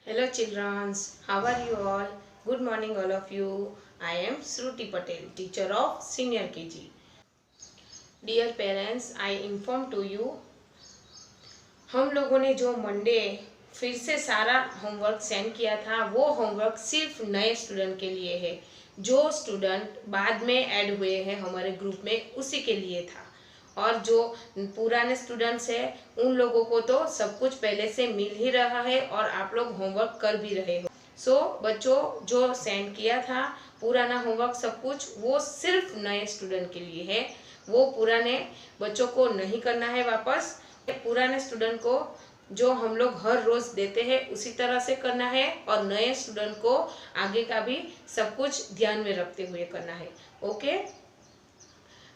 Hello children, how are you all? Good morning all of you. I am Shruti Patel, teacher of senior KG. Dear parents, I inform to you, हम लोगों ने जो Monday फिर से सारा homework send किया था वो होमवर्क सिर्फ नए स्टूडेंट के लिए है। जो स्टूडेंट बाद में ऐड हुए हैं हमारे ग्रुप में उसी के लिए था, और जो पुराने स्टूडेंट्स हैं उन लोगों को तो सब कुछ पहले से मिल ही रहा है और आप लोग होमवर्क कर भी रहे हो। सो बच्चों, जो सेंड किया था पुराना होमवर्क सब कुछ वो सिर्फ नए स्टूडेंट के लिए है। वो पुराने बच्चों को नहीं करना है वापस। पुराने स्टूडेंट को जो हम लोग हर रोज देते हैं उसी तरह से करना है, और नए स्टूडेंट को आगे का भी सब कुछ ध्यान में रखते हुए करना है। Okay,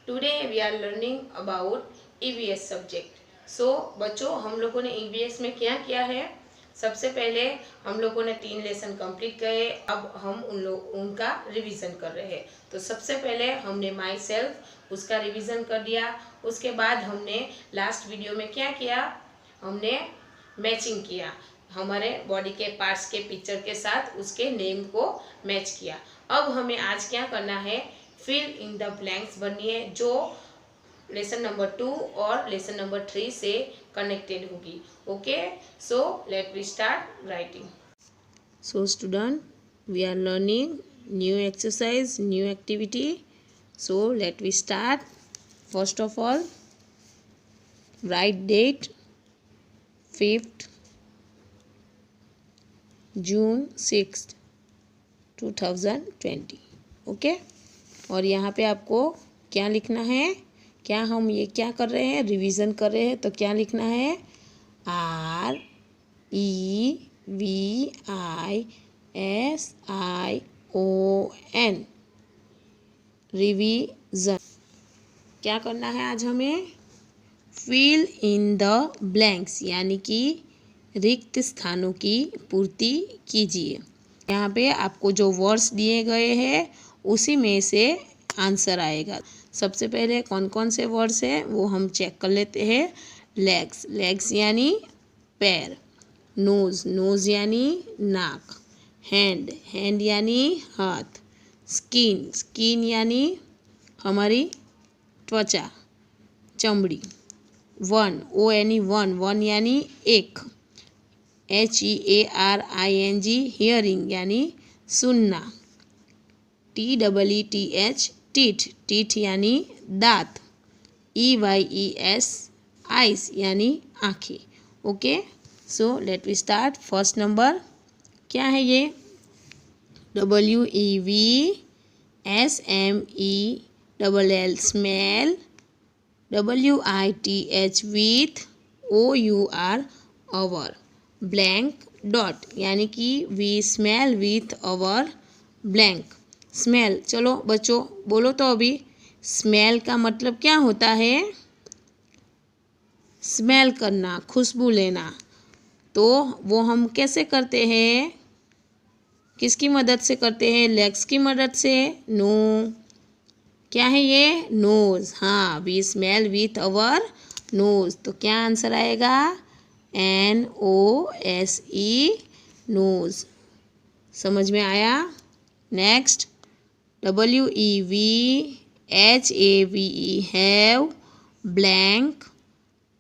today we are learning about EVS subject. So बच्चों, हम लोगों ने ईवीएस में क्या किया है? सबसे पहले हम लोगों ने 3 लेसन कंप्लीट किए। अब हम उनका रिवीजन कर रहे हैं। तो सबसे पहले हमने माई सेल्फ उसका रिवीजन कर दिया। उसके बाद हमने लास्ट वीडियो में क्या किया? हमने मैचिंग किया, हमारे बॉडी के पार्ट्स के पिक्चर के साथ उसके नेम को मैच किया। अब हमें आज क्या करना है? फिल इन द ब्लैंक्स भरनी है जो लेसन नंबर 2 और लेसन नंबर 3 से कनेक्टेड होगी। Okay, so let we start writing. So student, we are learning new exercise, new activity. So let we start. First of all, write date 5th June 6th 2020। Okay, और यहाँ पे आपको क्या लिखना है? क्या हम ये क्या कर रहे हैं? रिवीजन कर रहे हैं, तो क्या लिखना है? REVISION, revision. क्या करना है आज हमें? फिल इन द ब्लैंक्स, यानी कि रिक्त स्थानों की पूर्ति कीजिए। यहाँ पे आपको जो वर्ड्स दिए गए हैं उसी में से आंसर आएगा। सबसे पहले कौन कौन से वर्ड्स हैं वो हम चेक कर लेते हैं। लेग्स, लेग्स यानी पैर। नोज, नोज यानी नाक। हैंड, हैंड यानी हाथ। स्किन, स्किन यानी हमारी त्वचा, चमड़ी। वन, ओ यानी वन, वन यानी एक। HEARING, हियरिंग यानी सुनना। TEETH, टीथ, टीथ यानी दांत। EYES, आइस यानी आँखें। Okay, so let we start. First number क्या है ये? WEVSMELL, smell. WITH, with. OUR, our. Blank dot यानी कि we smell with our blank. Smell, चलो बच्चों बोलो तो अभी, स्मेल का मतलब क्या होता है? स्मेल करना, खुशबू लेना। तो वो हम कैसे करते हैं? किसकी मदद से करते हैं? लेग्स की मदद से। नो, क्या है ये? नोज। हाँ, we smell with our nose. तो क्या आंसर आएगा? NOSE, nose. समझ में आया? Next, WEVHAVE, have. Blank,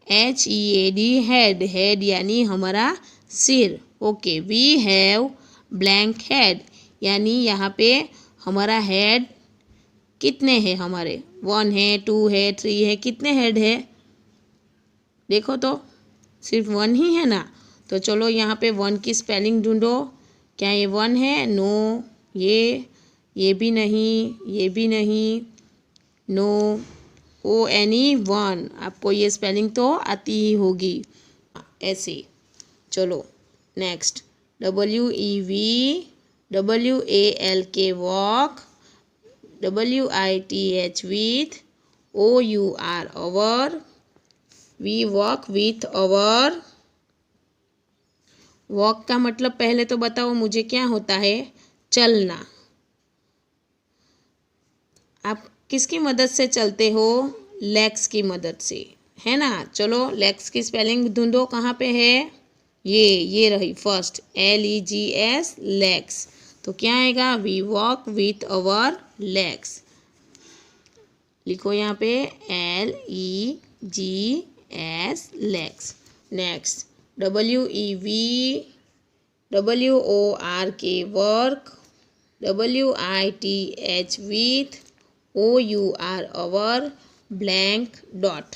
HEAD, head, head यानी हमारा सिर। Okay, we have blank head, यानी यहाँ पे हमारा हेड कितने हैं? हमारे 1 है, 2 है, 3 है। कितने हेड है? देखो तो, सिर्फ 1 ही है ना। तो चलो यहाँ पे 1 की स्पेलिंग ढूंढो। क्या ये 1 है? नो, ये भी नहीं, ये भी नहीं। नो, ONE, आपको ये स्पेलिंग तो आती ही होगी ऐसे। चलो next, WEVWALK, walk. WITH, with. OUR, our. We walk with our. Walk का मतलब पहले तो बताओ मुझे क्या होता है? चलना। आप किसकी मदद से चलते हो? लेग्स की मदद से, है ना। चलो लेग्स की स्पेलिंग ढूंढो, कहाँ पे है? ये रही फर्स्ट, LEGS लेग्स। तो क्या आएगा, we walk with our legs. लिखो यहाँ पे LEGS legs. Next WEVWORK work, WITH with, OUR our, blank dot.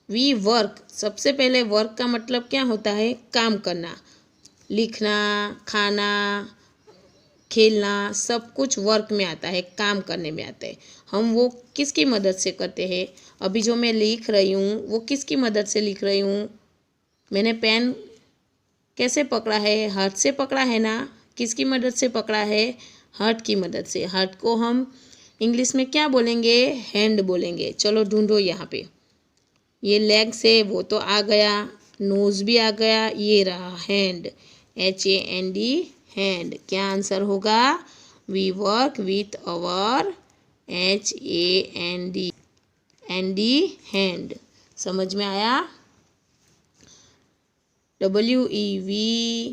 We work, सबसे पहले वर्क का मतलब क्या होता है, काम करना, लिखना, खाना, खेलना, सब कुछ वर्क में आता है, काम करने में आता है। हम वो किसकी मदद से करते हैं, अभी जो मैं लिख रही हूँ वो किसकी मदद से लिख रही हूँ, मैंने पेन कैसे पकड़ा है, हाथ से पकड़ा है ना। किसकी मदद से पकड़ा है, हाथ की मदद से। हाथ को हम इंग्लिश में क्या बोलेंगे, हैंड बोलेंगे। चलो ढूंढो यहाँ पे, ये लेग से वो तो आ गया, नोज भी आ गया, ये रहा हैंड, HAND हैंड। क्या आंसर होगा, we work with our HAND hand. समझ में आया। WEVSEEC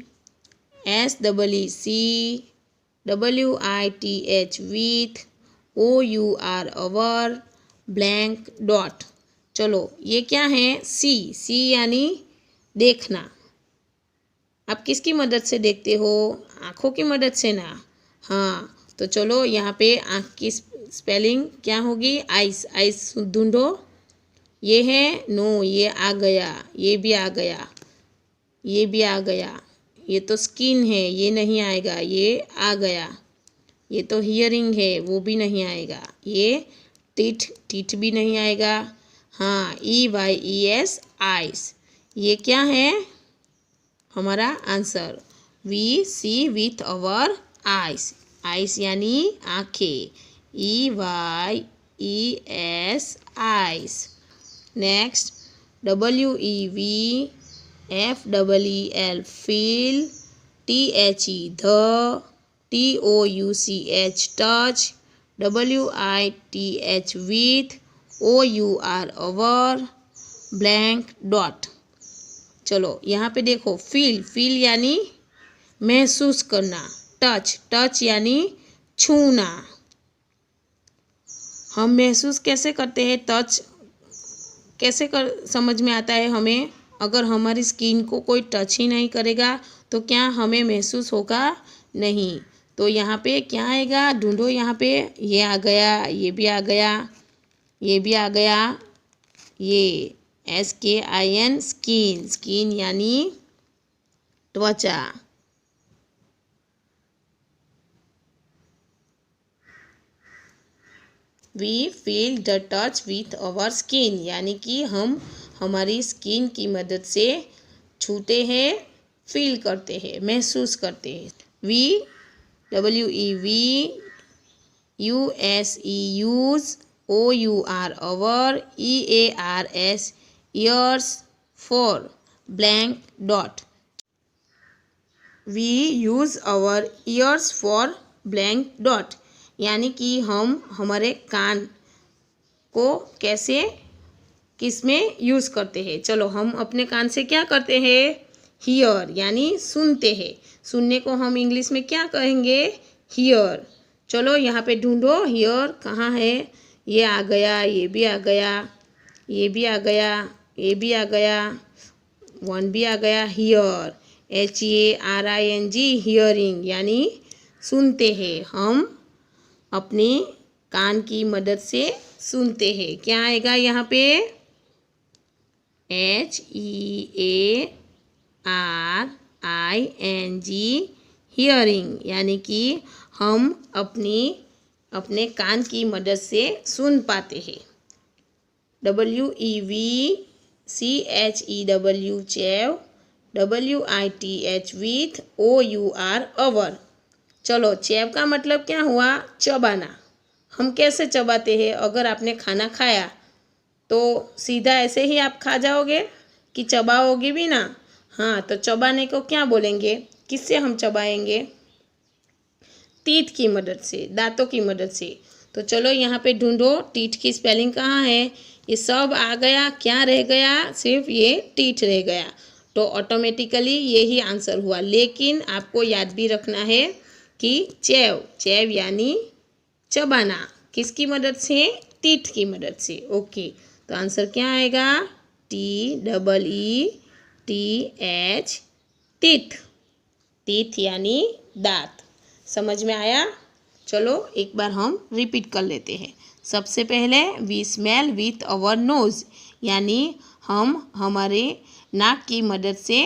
WITH with, OUR our, blank dot. चलो ये क्या है, सी यानी देखना। आप किसकी मदद से देखते हो, आँखों की मदद से ना। हाँ, तो चलो यहाँ पे आँख की स्पेलिंग क्या होगी, आइस। आइस ढूंढो, ये है नो, ये आ गया, ये भी आ गया, ये भी आ गया। ये तो स्किन है, ये नहीं आएगा, ये आ गया। ये तो हियरिंग है, वो भी नहीं आएगा। ये टीथ भी नहीं आएगा। हाँ, EYES आइस। ये क्या है हमारा answer, we see with our eyes. Eyes यानी आंखें, EYES eyes. Next WEVFEEL feel, THE the, TOUCH touch, WITH with, OUR our, blank dot. चलो यहाँ पे देखो, फील यानी महसूस करना, टच यानी छूना। हम महसूस कैसे करते हैं, टच कैसे समझ में आता है हमें, अगर हमारी स्किन को कोई टच ही नहीं करेगा तो क्या हमें महसूस होगा, नहीं। तो यहाँ पे क्या आएगा, ढूंढो यहाँ पे, ये आ गया, ये भी आ गया, ये भी आ गया, ये SKIN स्किन यानी त्वचा। We feel the touch with our skin, यानी कि हम हमारी स्किन की मदद से छूते हैं, फील करते हैं, महसूस करते हैं। WEVUSE OUR our, EARS ears, for blank dot. We use our ears for blank dot, यानी कि हम हमारे कान को कैसे किस में यूज़ करते हैं। चलो हम अपने कान से क्या करते हैं, हियर यानी सुनते हैं। सुनने को हम इंग्लिश में क्या कहेंगे, हियर। चलो यहाँ पे ढूंढो, हियर कहाँ है, ये आ गया, ये भी आ गया, ये भी आ गया, ये भी आ गया, वन भी आ गया, हियर, HEARING हियरिंग यानी सुनते हैं। हम अपनी कान की मदद से सुनते हैं। क्या आएगा यहाँ पे, HEARING हियरिंग, यानी कि हम अपने कान की मदद से सुन पाते हैं। WEVCHEW चेव, WITH विथ, OUR अवर। चलो चेव का मतलब क्या हुआ, चबाना। हम कैसे चबाते हैं, अगर आपने खाना खाया तो सीधा ऐसे ही आप खा जाओगे कि चबाओगे भी ना। हाँ, तो चबाने को क्या बोलेंगे, किससे हम चबाएंगे, टीथ की मदद से, दांतों की मदद से। तो चलो यहाँ पे ढूंढो, टीथ की स्पेलिंग कहाँ है, ये सब आ गया, क्या रह गया, सिर्फ ये टीथ रह गया। तो ऑटोमेटिकली यही आंसर हुआ। लेकिन आपको याद भी रखना है कि चैव, चैव यानी चबाना, किसकी मदद से? टीथ की मदद से। ओके, तो आंसर क्या आएगा? TEETH, teeth. टीथ यानी दांत। समझ में आया? चलो एक बार हम रिपीट कर लेते हैं। सबसे पहले we smell with our nose, यानी हम हमारे नाक की मदद से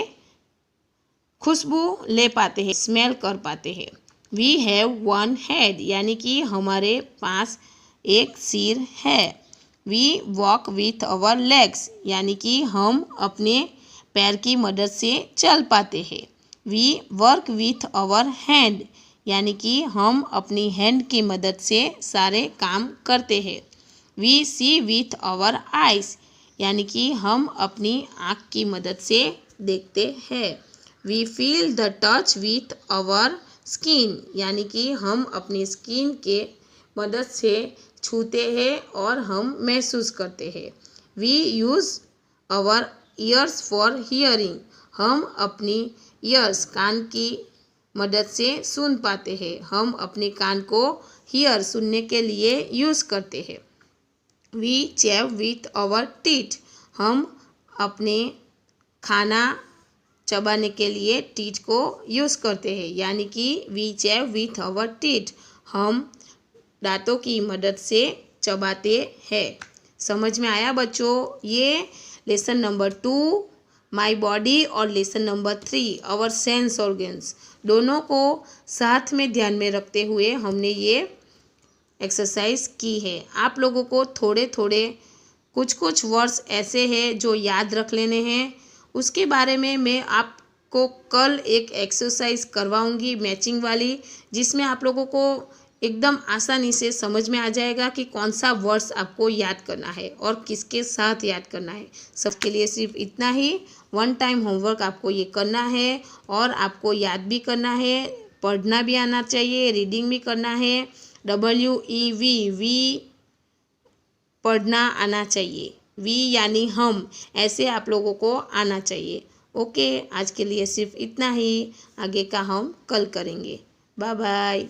खुशबू ले पाते हैं, स्मेल कर पाते हैं। वी हैव वन हेड, यानी कि हमारे पास एक सिर है। We walk with our legs, यानी कि हम अपने पैर की मदद से चल पाते हैं। We work with our hand, यानी कि हम अपनी हैंड की मदद से सारे काम करते हैं। We see with our eyes, यानी कि हम अपनी आँख की मदद से देखते हैं। We feel the touch with our skin, यानी कि हम अपनी स्किन के मदद से छूते हैं और हम महसूस करते हैं। We use our ears for hearing, हम अपनी ईयर्स, कान की मदद से सुन पाते हैं। हम अपने कान को हियर, सुनने के लिए यूज़ करते हैं। वी चैव विथ अवर टीथ, हम अपने खाना चबाने के लिए टीथ को यूज़ करते हैं, यानी कि वी चैव विथ अवर टीथ, हम दांतों की मदद से चबाते हैं। समझ में आया बच्चों? ये लेसन नंबर 2 माई बॉडी और lesson number 3 our sense organs, दोनों को साथ में ध्यान में रखते हुए हमने ये एक्सरसाइज की है। आप लोगों को थोड़े थोड़े कुछ वर्ड्स ऐसे हैं जो याद रख लेने हैं। उसके बारे में मैं आपको कल एक एक्सरसाइज करवाऊंगी मैचिंग वाली, जिसमें आप लोगों को एकदम आसानी से समझ में आ जाएगा कि कौन सा वर्ड्स आपको याद करना है और किसके साथ याद करना है। सबके लिए सिर्फ इतना ही, 1 टाइम होमवर्क आपको ये करना है और आपको याद भी करना है, पढ़ना भी आना चाहिए, रीडिंग भी करना है। WEV, वी पढ़ना आना चाहिए, वी यानी हम, ऐसे आप लोगों को आना चाहिए। ओके, आज के लिए सिर्फ इतना ही, आगे का हम कल करेंगे। Bye bye.